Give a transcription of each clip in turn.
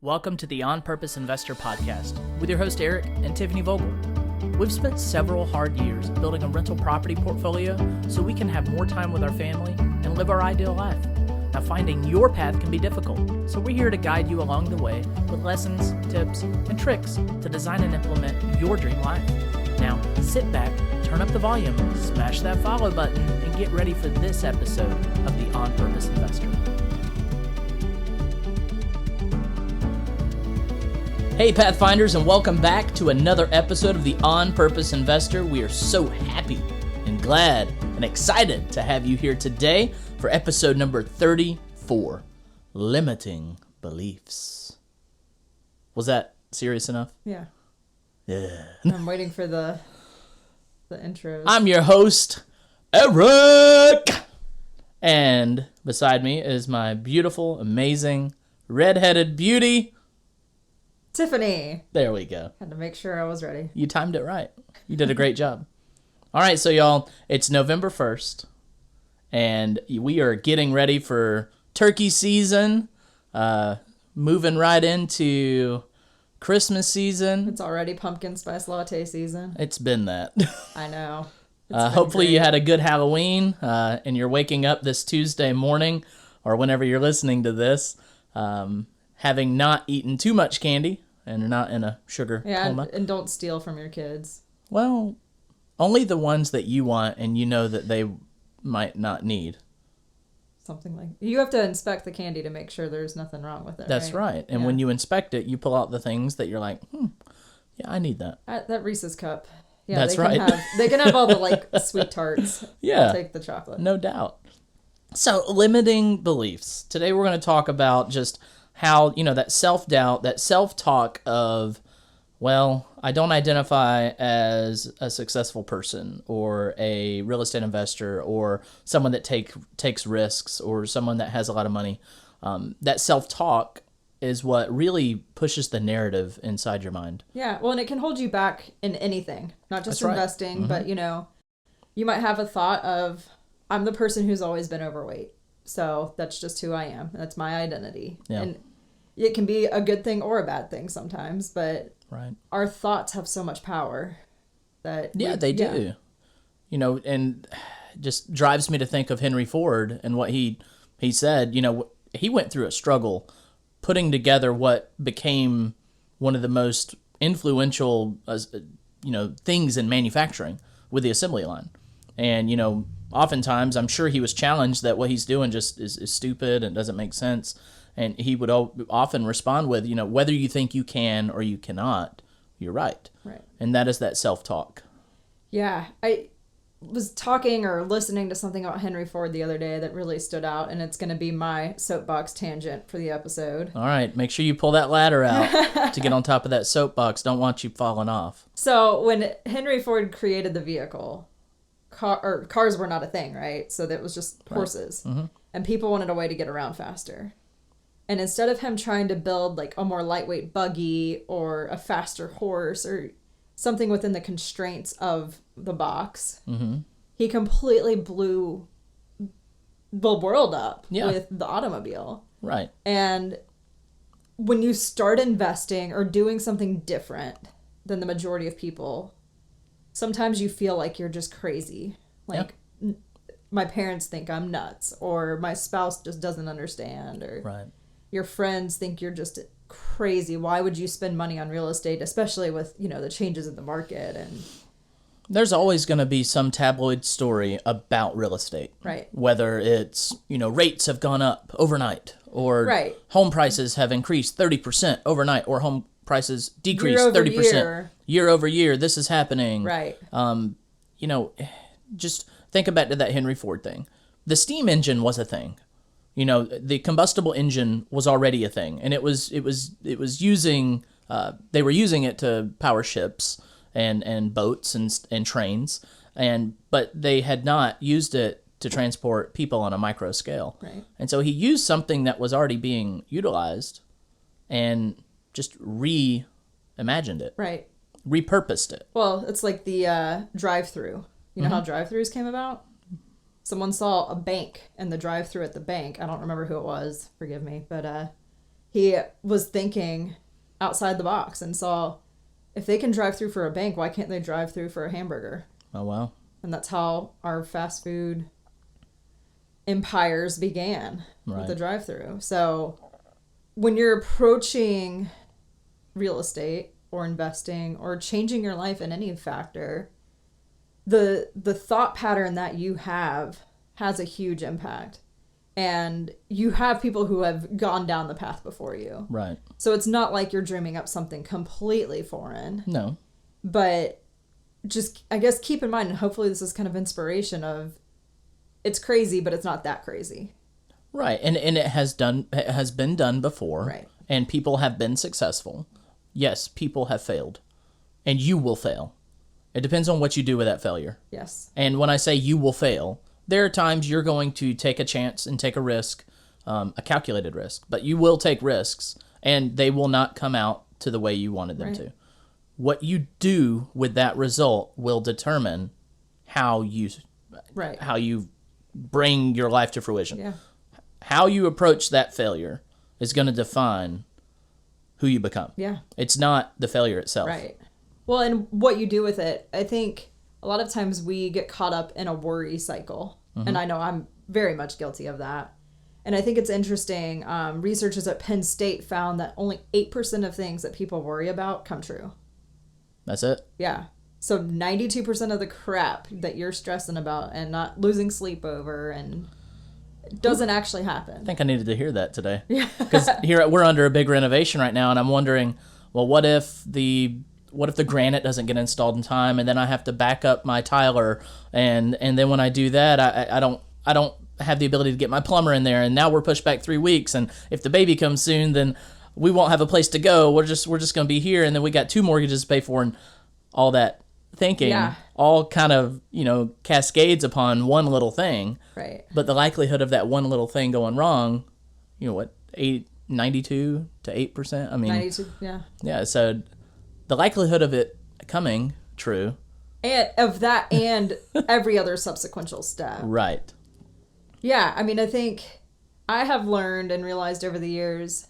Welcome to the On Purpose Investor Podcast with your host Eric and Tiffany Vogel. We've spent several hard years building a rental property portfolio so we can have more time with our family and live our ideal life. Now, finding your path can be difficult, so we're here to guide you along the way with lessons, tips, and tricks to design and implement your dream life. Now, sit back, turn up the volume, smash that follow button, and get ready for this episode of the On Purpose Investor. Hey Pathfinders, and welcome back to another episode of the On Purpose Investor. We are so happy and glad and excited to have you here today for episode number 34, Limiting Beliefs. Was that serious enough? Yeah. Yeah. I'm waiting for the intros. I'm your host, Eric! And beside me is my beautiful, amazing, red-headed beauty, Tiffany. There we go. Had to make sure I was ready. You timed it right. You did a great job. All right, so y'all, it's November 1st, and we are getting ready for turkey season, moving right into Christmas season. It's already pumpkin spice latte season. It's been that. I know. Hopefully you had a good Halloween, and you're waking up this Tuesday morning, or whenever you're listening to this, having not eaten too much candy and not in a sugar coma. And don't steal from your kids. Well, only the ones that you want and you know that they might not need. Something like you have to inspect the candy to make sure there's nothing wrong with it. That's right. And when you inspect it, you pull out the things that you're like, yeah, I need that. That Reese's cup. Yeah, that's right. They can have all the sweet tarts. Yeah. I'll take the chocolate. No doubt. So, limiting beliefs. Today we're going to talk about just how, that self-doubt, that self-talk of, well, I don't identify as a successful person or a real estate investor or someone that takes risks or someone that has a lot of money. That self-talk is what really pushes the narrative inside your mind. Yeah, well, and it can hold you back in anything, not just investing, but, you might have a thought of, I'm the person who's always been overweight. So that's just who I am. That's my identity. Yeah. And it can be a good thing or a bad thing sometimes, but our thoughts have so much power that they do. And just drives me to think of Henry Ford and what he said. He went through a struggle putting together what became one of the most influential things in manufacturing with the assembly line. And oftentimes, I'm sure he was challenged that what he's doing just is stupid and doesn't make sense. And he would often respond with, whether you think you can or you cannot, you're right. Right. And that is that self-talk. Yeah. I was talking or listening to something about Henry Ford the other day that really stood out, and it's going to be my soapbox tangent for the episode. All right. Make sure you pull that ladder out to get on top of that soapbox. Don't want you falling off. So when Henry Ford created the vehicle, cars were not a thing, right? So that was just horses. Mm-hmm. And people wanted a way to get around faster. And instead of him trying to build a more lightweight buggy or a faster horse or something within the constraints of the box, he completely blew the world up with the automobile. Right. And when you start investing or doing something different than the majority of people, sometimes you feel like you're just crazy. My parents think I'm nuts, or my spouse just doesn't understand, or your friends think you're just crazy. Why would you spend money on real estate, especially with, the changes in the market? And there's always going to be some tabloid story about real estate. Right. Whether it's, rates have gone up overnight, or home prices have increased 30% overnight, or home prices decreased 30% year over year. This is happening. Right. Just think about that Henry Ford thing. The steam engine was a thing. The combustible engine was already a thing, and it was using. They were using it to power ships and boats and trains, but they had not used it to transport people on a micro scale. Right. And so he used something that was already being utilized, and just reimagined it. Right. Repurposed it. Well, it's like the drive-through. You know how drive-thrus came about? Someone saw a bank in the drive-thru at the bank. I don't remember who it was. Forgive me. But he was thinking outside the box and saw if they can drive through for a bank, why can't they drive through for a hamburger? Oh, wow. And that's how our fast food empires began, with the drive-through. So when you're approaching real estate or investing or changing your life in any factor, the thought pattern that you have has a huge impact. And you have people who have gone down the path before you. Right. So it's not like you're dreaming up something completely foreign. No. But just, I guess, keep in mind, and hopefully this is kind of inspiration of, it's crazy, but it's not that crazy. Right. And it has been done before. Right. And people have been successful. Yes, people have failed. And you will fail. It depends on what you do with that failure. Yes. And when I say you will fail, there are times you're going to take a chance and take a risk, a calculated risk. But you will take risks, and they will not come out to the way you wanted them to. What you do with that result will determine how you bring your life to fruition. Yeah. How you approach that failure is going to define who you become. Yeah. It's not the failure itself. Right. Well, and what you do with it, I think a lot of times we get caught up in a worry cycle. Mm-hmm. And I know I'm very much guilty of that. And I think it's interesting. Researchers at Penn State found that only 8% of things that people worry about come true. That's it? Yeah. So 92% of the crap that you're stressing about and not losing sleep over and doesn't actually happen. I think I needed to hear that today. Yeah. Because here we're under a big renovation right now, and I'm wondering, well, what if the granite doesn't get installed in time, and then I have to back up my tiler, and then when I do that, I don't have the ability to get my plumber in there, and now we're pushed back 3 weeks, and if the baby comes soon, then we won't have a place to go. We're just going to be here, and then we got 2 mortgages to pay for, and all that thinking all kind of, cascades upon one little thing. Right. But the likelihood of that one little thing going wrong, 92 to 8%? I mean, 92, yeah. Yeah, so the likelihood of it coming true. And of that and every other subsequential step. Right. Yeah, I mean, I think I have learned and realized over the years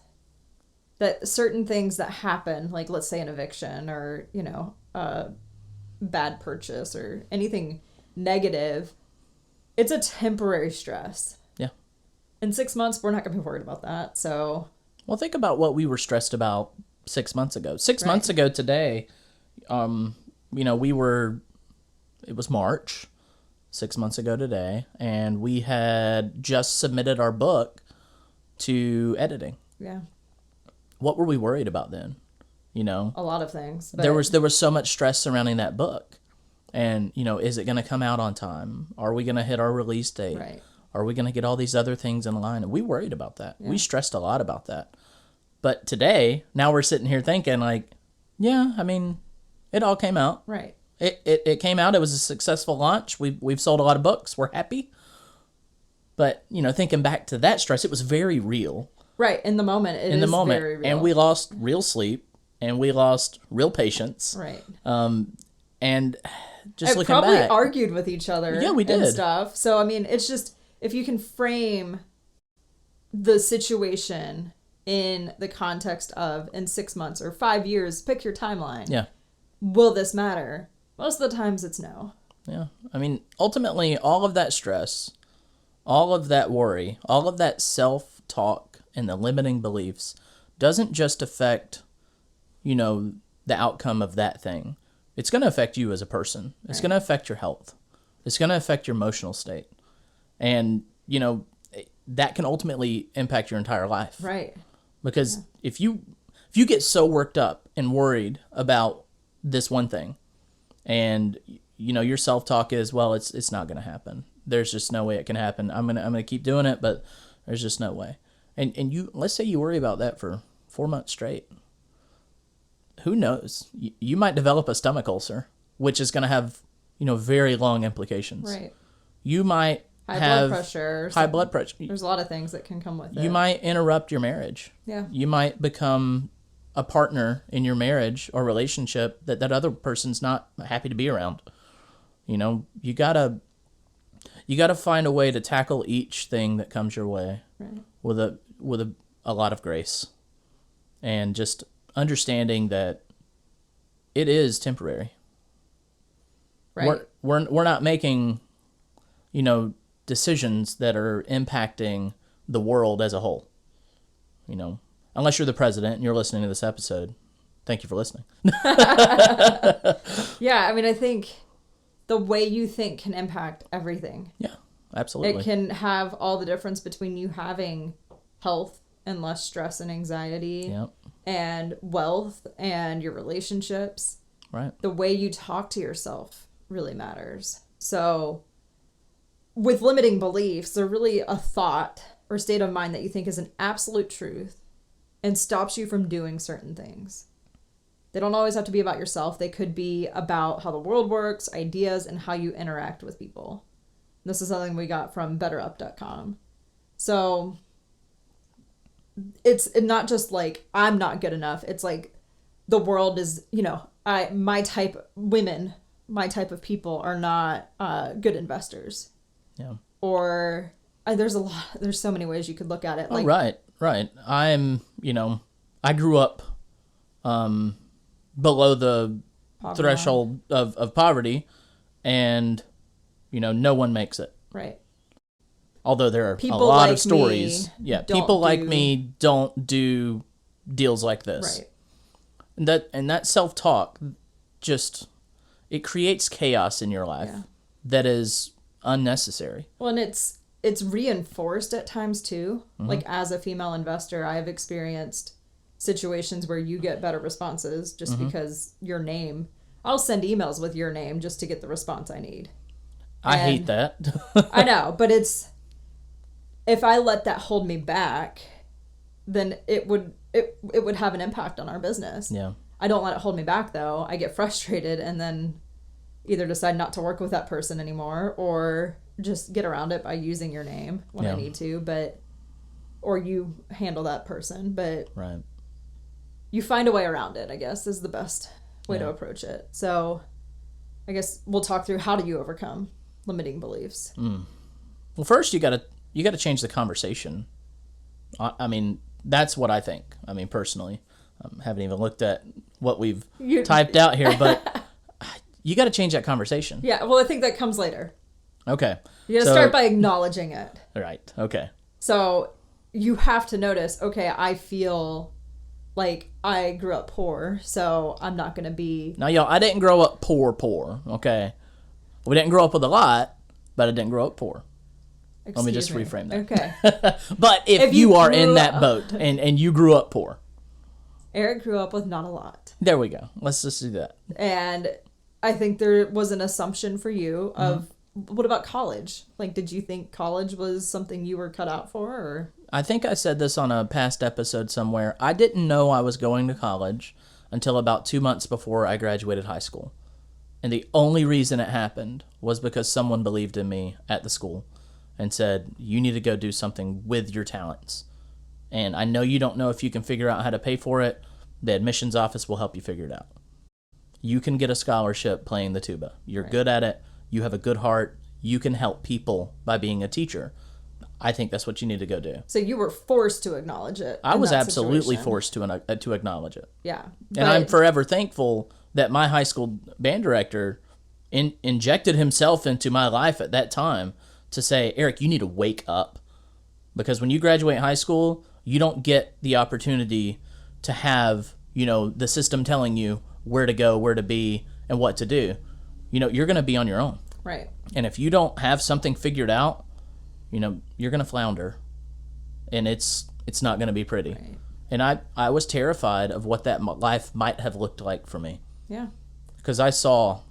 that certain things that happen, like let's say an eviction or, a bad purchase or anything negative, it's a temporary stress. Yeah. In 6 months, we're not going to be worried about that. So, well, think about what we were stressed about 6 months ago. 6 months ago today, it was March, 6 months ago today, and we had just submitted our book to editing. Yeah. What were we worried about then? A lot of things. But... There was so much stress surrounding that book. And, is it going to come out on time? Are we going to hit our release date? Right. Are we going to get all these other things in line? And we worried about that. Yeah. We stressed a lot about that. But today, now we're sitting here thinking like, yeah, I mean, it all came out. Right. It came out. It was a successful launch. We've sold a lot of books. We're happy. But, thinking back to that stress, it was very real. Right. In the moment, it is very real. And we lost real sleep. And we lost real patience. Right. And just looking probably back, argued with each other. Yeah, we did. And stuff. So, I mean, it's just, if you can frame the situation in the context of, in 6 months or 5 years, pick your timeline. Yeah. Will this matter? Most of the times it's no. Yeah. I mean, ultimately, all of that stress, all of that worry, all of that self-talk and the limiting beliefs doesn't just affect, the outcome of that thing. It's going to affect you as a person. It's going to affect your health. It's going to affect your emotional state. And, that can ultimately impact your entire life. Right. Because if you get so worked up and worried about this one thing, and your self-talk is, well, it's not going to happen. There's just no way it can happen. I'm gonna keep doing it, but there's just no way. And you, let's say you worry about that for 4 months straight. Who knows? You might develop a stomach ulcer, which is going to have, very long implications. Right. You might have high blood pressure. There's a lot of things that can come with it. You might interrupt your marriage. Yeah. You might become a partner in your marriage or relationship that other person's not happy to be around. You gotta find a way to tackle each thing that comes your way with a lot of grace. and just understanding that it is temporary. Right. We're not making, decisions that are impacting the world as a whole. Unless you're the president and you're listening to this episode, thank you for listening. Yeah, I mean, I think the way you think can impact everything. Yeah, absolutely. It can have all the difference between you having health and less stress and anxiety, Yep. and wealth and your relationships. Right. The way you talk to yourself really matters. So with limiting beliefs, they're really a thought or state of mind that you think is an absolute truth and stops you from doing certain things. They don't always have to be about yourself. They could be about how the world works, ideas, and how you interact with people. This is something we got from betterup.com. So it's not just like I'm not good enough. It's like the world is, my type of people are not good investors. Yeah. Or there's so many ways you could look at it. Like, Right. I grew up below the threshold of poverty, and no one makes it. Right. Although there are People a lot like of stories. me Yeah, don't people like do- me don't do deals like this. Right. And that self-talk just it creates chaos in your life that is unnecessary. Well, and it's reinforced at times too. Mm-hmm. Like as a female investor, I have experienced situations where you get better responses just because I'll send emails with your name just to get the response I need. I hate that. I know, but if I let that hold me back, then it would have an impact on our business. Yeah. I don't let it hold me back though. I get frustrated and then either decide not to work with that person anymore or just get around it by using your name when I need to, or you handle that person, but right. You find a way around it, I guess, is the best way to approach it. So I guess we'll talk through how do you overcome limiting beliefs. Well, first you got to change the conversation. I mean, that's what I think. I mean, personally, haven't even looked at what we've typed out here, but you got to change that conversation. Yeah, well, I think that comes later. Okay. You got to start by acknowledging it. Right. Okay. So you have to notice, okay, I feel like I grew up poor, so I'm not going to be... Now, y'all, I didn't grow up poor, okay? We didn't grow up with a lot, but I didn't grow up poor. Let me just reframe that. Okay. But if you are in that boat and you grew up poor. Eric grew up with not a lot. There we go. Let's just do that. And I think there was an assumption for you of, what about college? Like, did you think college was something you were cut out for? Or? I think I said this on a past episode somewhere. I didn't know I was going to college until about 2 months before I graduated high school. And the only reason it happened was because someone believed in me at the school and said, you need to go do something with your talents. And I know you don't know if you can figure out how to pay for it. The admissions office will help you figure it out. You can get a scholarship playing the tuba. You're good at it. You have a good heart. You can help people by being a teacher. I think that's what you need to go do. So you were forced to acknowledge it. I was absolutely forced to acknowledge it. Yeah. And I'm forever thankful that my high school band director injected himself into my life at that time to say, Eric, you need to wake up. Because when you graduate high school, you don't get the opportunity to have, the system telling you where to go, where to be, and what to do. You're going to be on your own. Right. And if you don't have something figured out, you're going to flounder. And it's not going to be pretty. Right. And I was terrified of what that life might have looked like for me. Yeah. Because I saw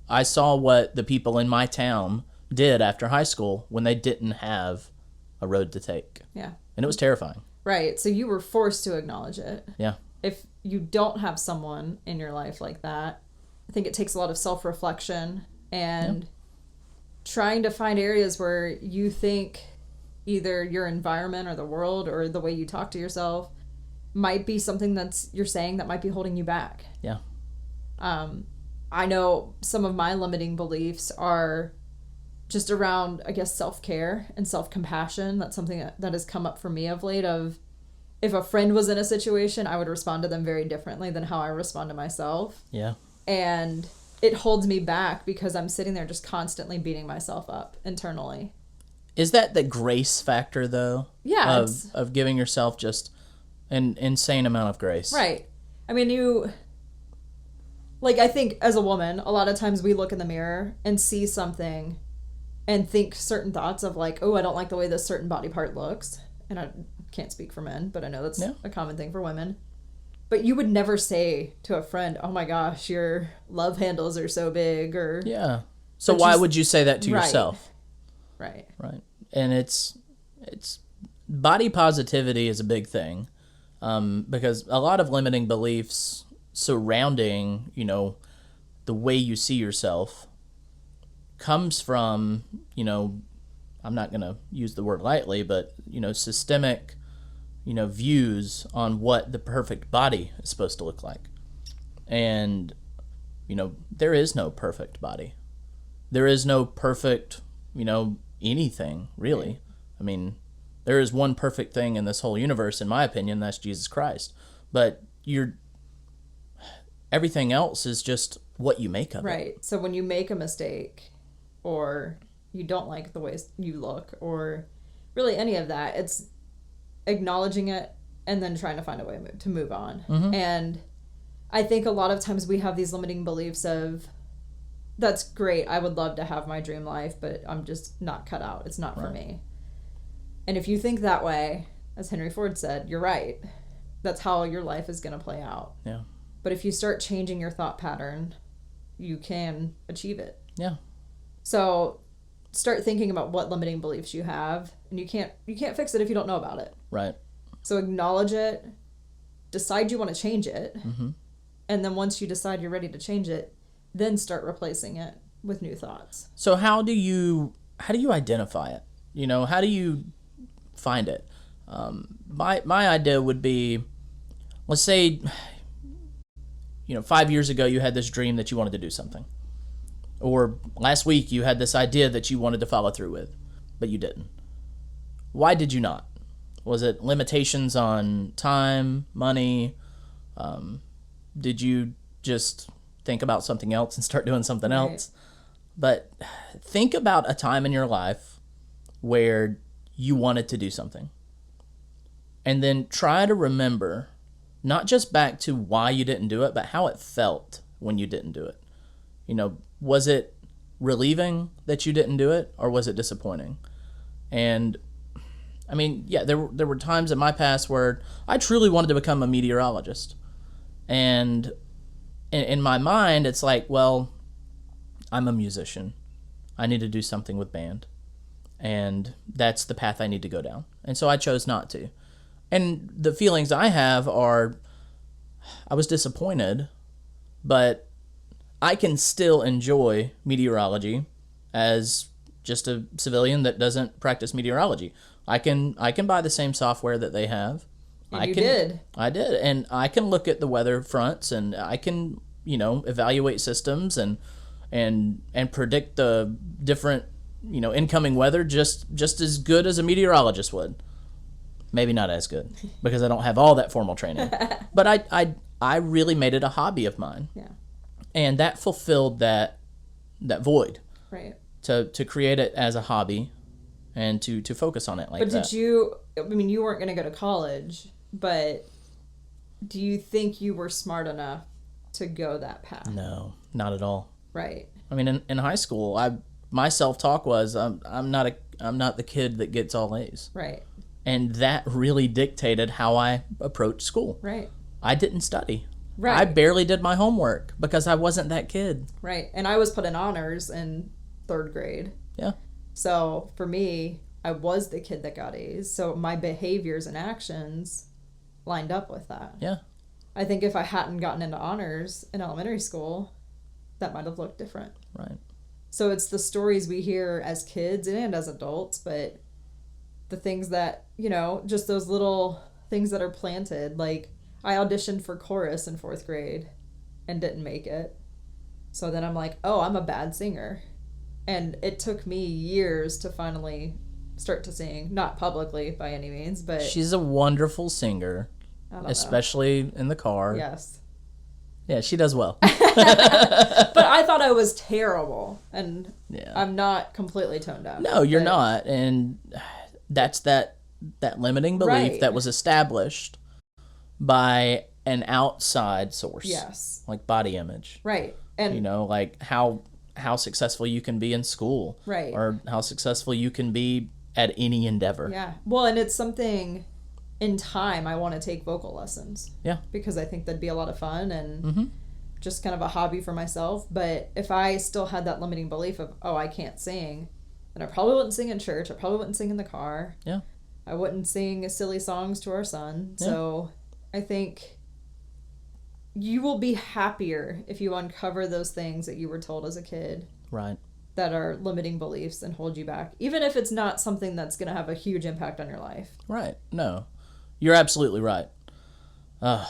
what the people in my town did after high school when they didn't have a road to take. Yeah. And it was terrifying. Right. So you were forced to acknowledge it. Yeah. If you don't have someone in your life like that, I think it takes a lot of self-reflection and trying to find areas where you think either your environment or the world or the way you talk to yourself might be something you're saying that might be holding you back. Yeah. I know some of my limiting beliefs are just around, I guess, self-care and self-compassion. That's something that has come up for me of late of if a friend was in a situation, I would respond to them very differently than how I respond to myself. Yeah. And it holds me back because I'm sitting there just constantly beating myself up internally. Is that the grace factor, though? Yeah. Of giving yourself just an insane amount of grace. Right. I mean, like, I think as a woman, a lot of times we look in the mirror and see something and think certain thoughts of like, oh, I don't like the way this certain body part looks. And I can't speak for men, but I know that's a common thing for women. But you would never say to a friend, oh my gosh, your love handles are so big, or... Yeah. So why would you say that to yourself? Right. Right. And it's body positivity is a big thing, because a lot of limiting beliefs surrounding, the way you see yourself comes from, I'm not going to use the word lightly, but, systemic, views on what the perfect body is supposed to look like. And, there is no perfect body. There is no perfect, anything, really. I mean, there is one perfect thing in this whole universe, in my opinion, that's Jesus Christ. But everything else is just what you make of it. Right. So when you make a mistake, or you don't like the way you look, or really any of that, it's acknowledging it and then trying to find a way to move on. Mm-hmm. And I think a lot of times we have these limiting beliefs of, that's great, I would love to have my dream life, but I'm just not cut out. It's not for me. And if you think that way, as Henry Ford said, you're right. That's how your life is going to play out. Yeah. But if you start changing your thought pattern, you can achieve it. Yeah. So start thinking about what limiting beliefs you have, and you can't fix it if you don't know about it. Right. So acknowledge it, decide you want to change it, mm-hmm. and then once you decide you're ready to change it, then start replacing it with new thoughts. So how do you identify it? How do you find it? My idea would be, let's say, 5 years ago you had this dream that you wanted to do something. Or last week you had this idea that you wanted to follow through with, but you didn't. Why did you not? Was it limitations on time, money? Did you just think about something else and start doing something else? But think about a time in your life where you wanted to do something. And then try to remember, not just back to why you didn't do it, but how it felt when you didn't do it. Was it relieving that you didn't do it, or was it disappointing? And I mean, yeah, there were times in my past where I truly wanted to become a meteorologist. And in my mind, it's like, well, I'm a musician. I need to do something with band. And that's the path I need to go down. And so I chose not to. And the feelings I have are, I was disappointed, but I can still enjoy meteorology as just a civilian that doesn't practice meteorology. I can buy the same software that they have. And you did. I did. And I can look at the weather fronts, and I can, evaluate systems and predict the different, incoming weather just as good as a meteorologist would. Maybe not as good, because I don't have all that formal training. But I really made it a hobby of mine. Yeah. And that fulfilled that void. Right. To create it as a hobby and to focus on it like that. But you weren't going to go to college, but do you think you were smart enough to go that path? No, not at all. Right. I mean, in high school, my self-talk was, I'm not the kid that gets all A's. Right. And that really dictated how I approached school. Right. I didn't study. Right. I barely did my homework because I wasn't that kid. Right. And I was put in honors in 3rd grade. Yeah. So for me, I was the kid that got A's. So my behaviors and actions lined up with that. Yeah. I think if I hadn't gotten into honors in elementary school, that might have looked different. Right. So it's the stories we hear as kids and as adults, but the things that, just those little things that are planted. Like, I auditioned for chorus in 4th grade and didn't make it. So then I'm like, oh, I'm a bad singer. And it took me years to finally start to sing. Not publicly by any means, but She's a wonderful singer, I don't know. especially in the car. Yes. Yeah, she does well. But I thought I was terrible, and Yeah. I'm not completely tone deaf. No, you're not. And that's that limiting belief Right. that was established by an outside source. Yes. Like body image. Right. And You know, like how successful you can be in school. Right. Or how successful you can be at any endeavor. yeah. Well, and it's something in time I want to take vocal lessons. Yeah. Because I think that'd be a lot of fun and Mm-hmm. just kind of a hobby for myself. But if I still had that limiting belief of, oh, I can't sing, then I probably wouldn't sing in church. I probably wouldn't sing in the car. Yeah. I wouldn't sing silly songs to our son. Yeah. So I think you will be happier if you uncover those things that you were told as a kid Right. that are limiting beliefs and hold you back, even if it's not something that's going to have a huge impact on your life. Right. No. You're absolutely right. I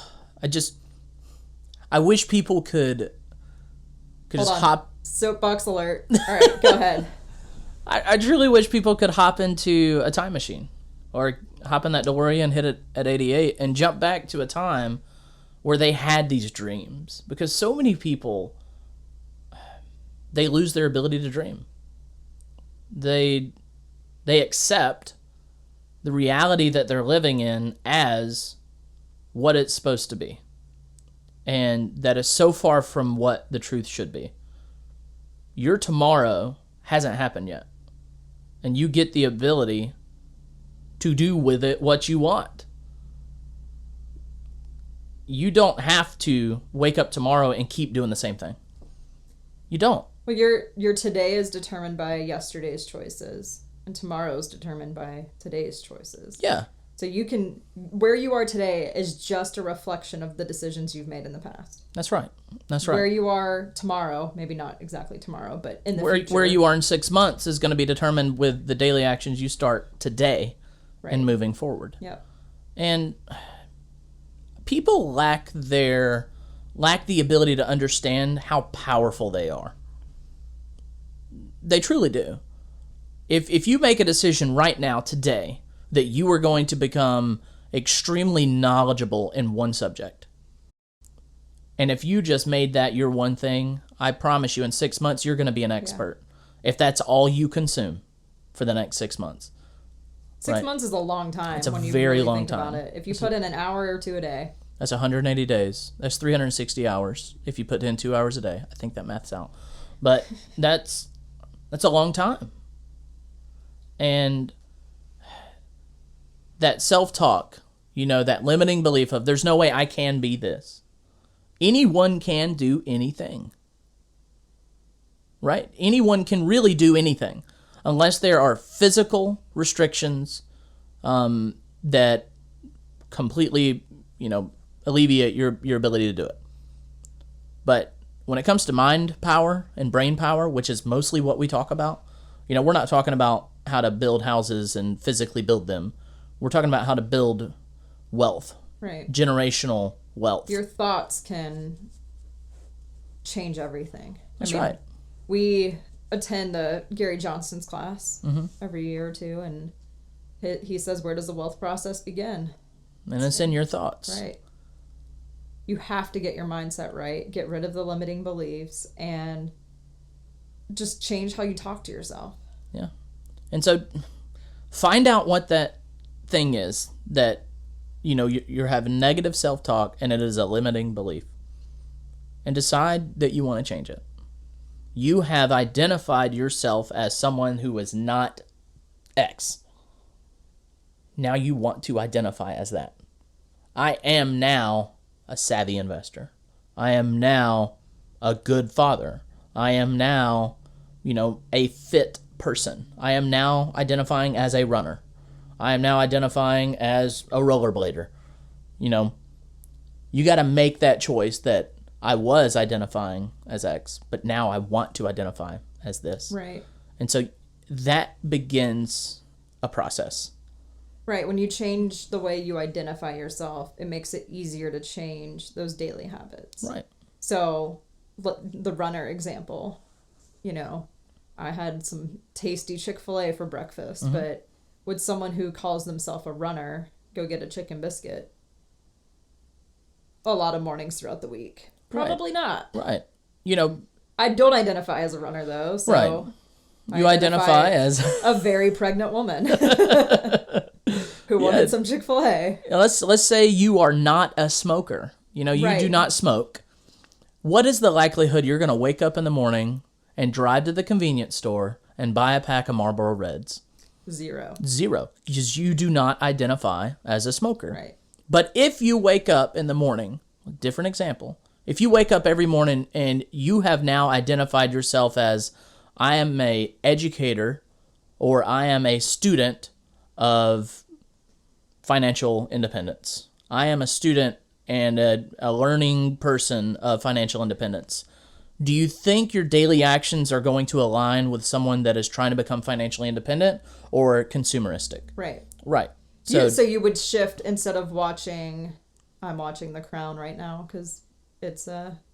wish people could Hold just on. hop. Soapbox alert. All right, go ahead. I truly wish people could hop into a time machine or hop in that DeLorean, hit it at 88, and jump back to a time where they had these dreams. Because so many people, they lose their ability to dream. They accept the reality that they're living in as what it's supposed to be. And that is so far from what the truth should be. Your tomorrow hasn't happened yet. And you get the ability to do with it what you want. You don't have to wake up tomorrow and keep doing the same thing. You don't. Well, your today is determined by yesterday's choices, and tomorrow is determined by today's choices. Yeah. So you can, where you are today is just a reflection of the decisions you've made in the past. That's right. That's right. Where you are tomorrow, maybe not exactly tomorrow, but in the Where future. where you are in 6 months is going to be determined with the daily actions you start today Right. and moving forward. Yep. And people lack the ability to understand how powerful they are. They truly do. If you make a decision right now, today, that you are going to become extremely knowledgeable in one subject, and if you just made that your one thing, I promise you in 6 months you're going to be an expert. If that's all you consume for the next 6 months. 6 Right. months is a long time. It's a when you very really long think time. About it. If you put in an hour or two a day. That's 180 days. That's 360 hours if you put in 2 hours a day. I think that math's out. But that's a long time. And that self-talk, that limiting belief of there's no way I can be this. Anyone can do anything. Right? Anyone can really do anything unless there are physical restrictions that completely, alleviate your ability to do it. But when it comes to mind power and brain power, which is mostly what we talk about, we're not talking about how to build houses and physically build them. We're talking about how to build wealth, Right. generational wealth. Your thoughts can change everything. That's right. We attend Gary Johnston's class Mm-hmm. every year or two, and he says, where does the wealth process begin? And it's in your thoughts. Right. You have to get your mindset right, get rid of the limiting beliefs, and just change how you talk to yourself. Yeah. And so find out what that thing is that, you're having negative self-talk and it is a limiting belief. And decide that you want to change it. You have identified yourself as someone who is not X. Now you want to identify as that. I am now a savvy investor. I am now a good father. I am now, a fit person. I am now identifying as a runner. I am now identifying as a rollerblader. You got to make that choice that I was identifying as X, but now I want to identify as this. Right. And so that begins a process. Right. When you change the way you identify yourself, it makes it easier to change those daily habits. Right. So the runner example, I had some tasty Chick-fil-A for breakfast, Mm-hmm. but would someone who calls themselves a runner go get a chicken biscuit a lot of mornings throughout the week? Probably not. Right. You know, I don't identify as a runner, though, so... Right. You identify as a very pregnant woman who wanted some Chick-fil-A. Let's say you are not a smoker. You know, you do not smoke. What is the likelihood you're going to wake up in the morning and drive to the convenience store and buy a pack of Marlboro Reds? Zero. Because you do not identify as a smoker. Right. But if you wake up in the morning, different example, if you wake up every morning and you have now identified yourself as, I am a educator or I am a student of financial independence. I am a student and a learning person of financial independence. Do you think your daily actions are going to align with someone that is trying to become financially independent or consumeristic? Right. Right. So you would shift instead of watching... I'm watching The Crown right now because it's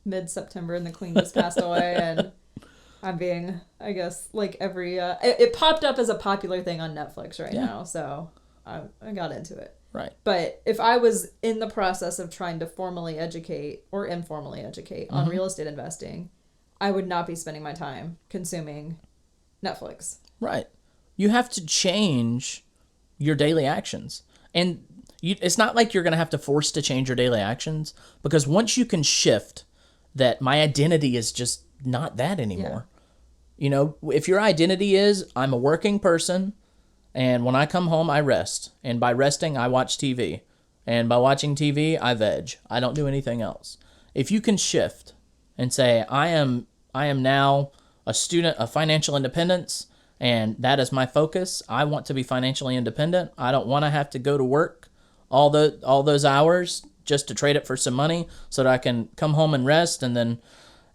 mid-September and the Queen just passed away and... I'm being, I guess, like every... It popped up as a popular thing on Netflix right now, so I got into it. Right. But if I was in the process of trying to formally educate or informally educate on real estate investing, I would not be spending my time consuming Netflix. Right. You have to change your daily actions. And it's not like you're going to have to force to change your daily actions, because once you can shift that my identity is just not that anymore. You know, if your identity is, I'm a working person, and when I come home, I rest. And by resting, I watch TV. And by watching TV, I veg. I don't do anything else. If you can shift and say, I am now a student of financial independence, and that is my focus. I want to be financially independent. I don't want to have to go to work all those hours just to trade it for some money so that I can come home and rest and then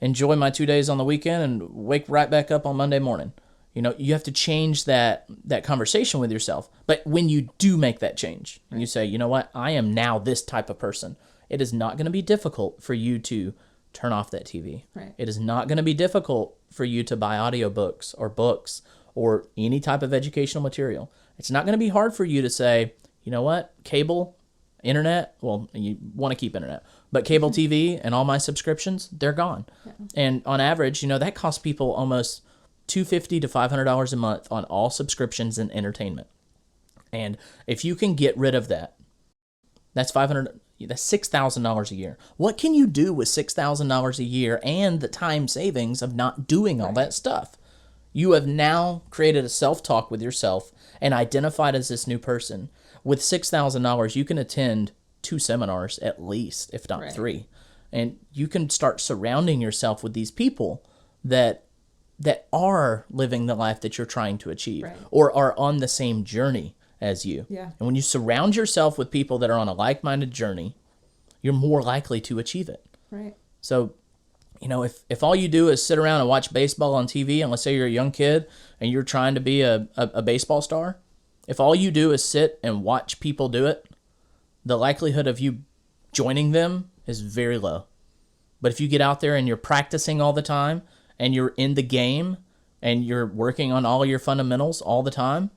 enjoy my 2 days on the weekend and wake right back up on Monday morning. You know, you have to change that conversation with yourself. But when you do make that change and you say, you know what, I am now this type of person, it is not going to be difficult for you to turn off that TV. Right. It is not going to be difficult for you to buy audiobooks or books or any type of educational material. It's not going to be hard for you to say, you know what, cable, internet, well, you want to keep internet, but cable TV and all my subscriptions, they're gone. Yeah. And on average, you know, that costs people almost $250 to $500 a month on all subscriptions and entertainment. And if you can get rid of that, that's $6,000 a year. What can you do with $6,000 a year and the time savings of not doing all that stuff? You have now created a self-talk with yourself and identified as this new person. With $6,000, you can attend 2 seminars at least, if not 3. And you can start surrounding yourself with these people that are living the life that you're trying to achieve or are on the same journey as you. Yeah. And when you surround yourself with people that are on a like-minded journey, you're more likely to achieve it. Right. So, you know, if all you do is sit around and watch baseball on TV, and let's say you're a young kid and you're trying to be a baseball star, if all you do is sit and watch people do it, the likelihood of you joining them is very low. But if you get out there and you're practicing all the time and you're in the game and you're working on all your fundamentals all the time,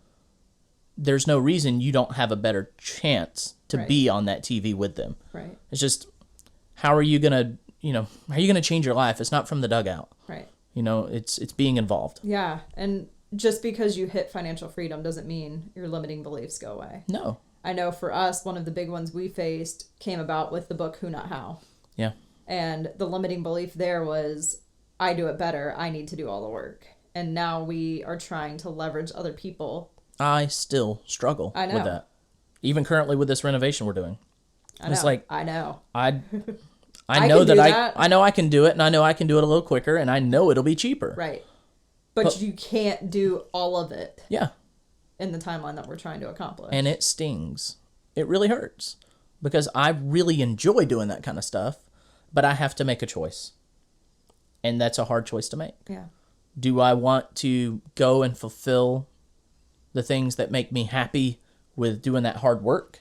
there's no reason you don't have a better chance to be on that TV with them. Right. It's just, how are you going to change your life? It's not from the dugout. Right. You know, it's being involved. Yeah. And just because you hit financial freedom doesn't mean your limiting beliefs go away. No. I know for us, one of the big ones we faced came about with the book Who Not How. Yeah. And the limiting belief there was, I do it better, I need to do all the work. And now we are trying to leverage other people. I still struggle with that. Even currently with this renovation we're doing. It's like, I know. I know that I know I can do it, and I know I can do it a little quicker, and I know it'll be cheaper. Right. But you can't do all of it. Yeah. In the timeline that we're trying to accomplish. And it stings. It really hurts. Because I really enjoy doing that kind of stuff, but I have to make a choice. And that's a hard choice to make. Yeah. Do I want to go and fulfill the things that make me happy with doing that hard work?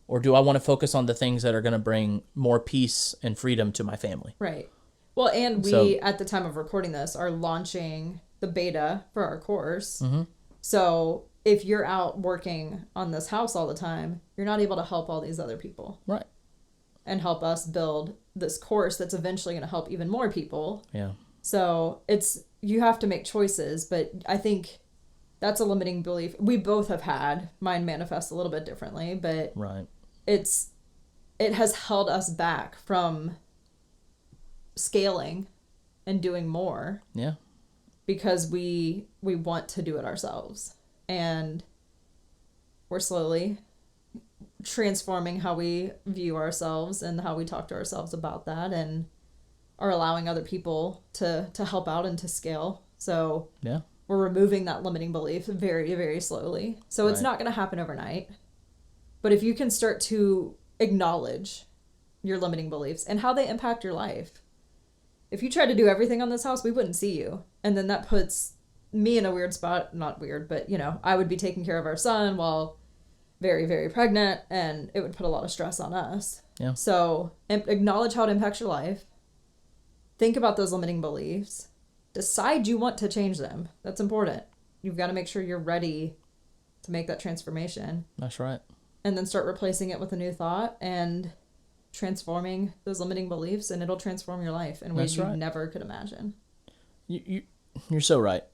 Or do I want to focus on the things that are going to bring more peace and freedom to my family? Right. Well, and we, at the time of recording this, are launching the beta for our course. Mm-hmm. So if you're out working on this house all the time, you're not able to help all these other people. Right. And help us build this course that's eventually going to help even more people. Yeah. So you have to make choices, but I think that's a limiting belief. We both have had. Mine manifests a little bit differently, but right. It has held us back from scaling and doing more. Yeah. Because we want to do it ourselves. And we're slowly transforming how we view ourselves and how we talk to ourselves about that, and are allowing other people to help out and to scale. So yeah, we're removing that limiting belief very, very slowly. So it's not going to happen overnight. But if you can start to acknowledge your limiting beliefs and how they impact your life. If you tried to do everything on this house, we wouldn't see you. And then that puts me in a weird spot. Not weird, but, I would be taking care of our son while very, very pregnant, and it would put a lot of stress on us. Yeah. So acknowledge how it impacts your life. Think about those limiting beliefs. Decide you want to change them. That's important. You've got to make sure you're ready to make that transformation. That's right. And then start replacing it with a new thought and transforming those limiting beliefs, and it'll transform your life in ways you never could imagine. You're so right.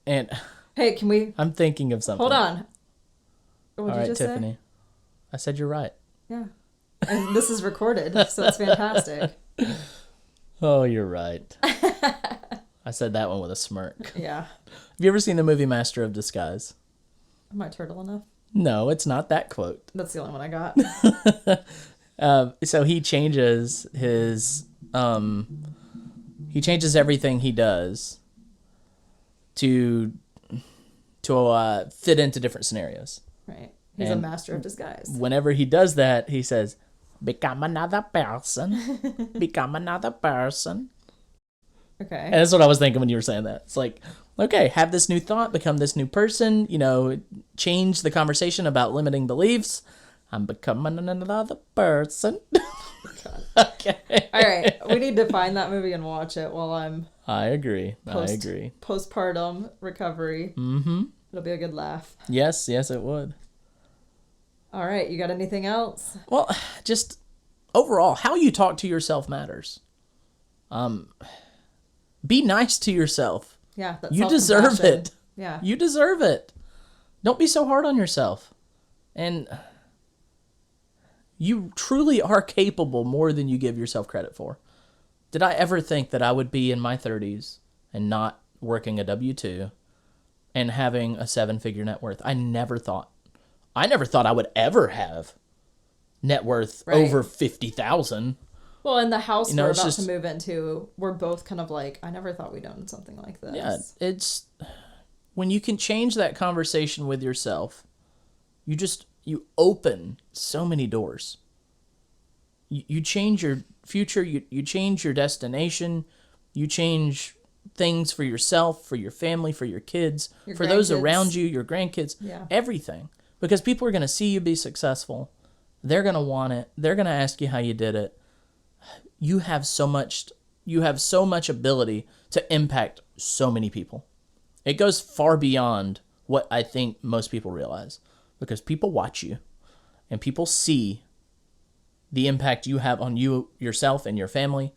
And hey, can we? I'm thinking of something. Hold on. What did you just Tiffany. say? I said you're right. Yeah. And this is recorded, so it's fantastic. Oh, you're right. I said that one with a smirk. Yeah. Have you ever seen the movie Master of Disguise? Am I turtle enough? No, it's not that quote. That's the only one I got. So he changes his he changes everything he does to fit into different scenarios. Right. He's a master of disguise. Whenever he does that, he says, "Become another person. Become another person." Okay. And that's what I was thinking when you were saying that. It's like, okay, have this new thought, become this new person, change the conversation about limiting beliefs. I'm becoming another person. God. Okay. All right. We need to find that movie and watch it while I'm I agree. postpartum recovery. Mm-hmm. It'll be a good laugh. Yes, it would. All right. You got anything else? Well, just overall, how you talk to yourself matters. Be nice to yourself. Yeah, that's you deserve it. Yeah. You deserve it. Don't be so hard on yourself. And you truly are capable more than you give yourself credit for. Did I ever think that I would be in my 30s and not working a W-2 and having a 7-figure net worth? I never thought I would ever have net worth over 50,000. Well, in the house we're about to move into, we're both kind of like, I never thought we'd own something like this. Yeah, it's when you can change that conversation with yourself, you open so many doors. You change your future, you change your destination, you change things for yourself, for your family, for your kids, for those around you, your grandkids, everything. Because people are going to see you be successful. They're going to want it. They're going to ask you how you did it. You have so much ability to impact so many people. It goes far beyond what I think most people realize, because people watch you and people see the impact you have on yourself and your family.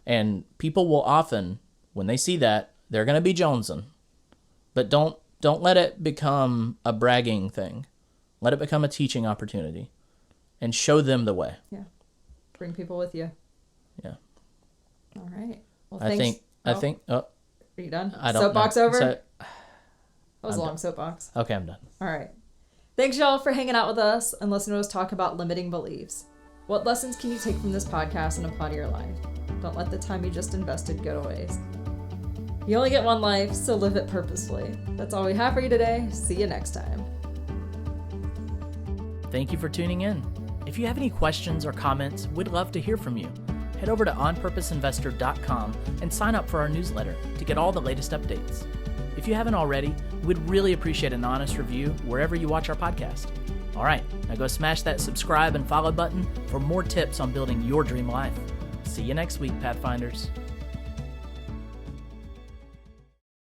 And people will often, when they see that, they're going to be jonesing. But don't let it become a bragging thing. Let it become a teaching opportunity and show them the way. Yeah. Bring people with you. Yeah. All right. Well, I think. Oh, are you done? I don't soapbox know. over. So, that was a long done. soapbox. Okay, I'm done. All right. Thanks, y'all, for hanging out with us and listening to us talk about limiting beliefs. What lessons can you take from this podcast and apply to your life? Don't let the time you just invested go to waste. You only get one life, so live it purposefully. That's all we have for you today. See you next time. Thank you for tuning in. If you have any questions or comments, we'd love to hear from you. Head over to onpurposeinvestor.com and sign up for our newsletter to get all the latest updates. If you haven't already, we'd really appreciate an honest review wherever you watch our podcast. All right, now go smash that subscribe and follow button for more tips on building your dream life. See you next week, Pathfinders.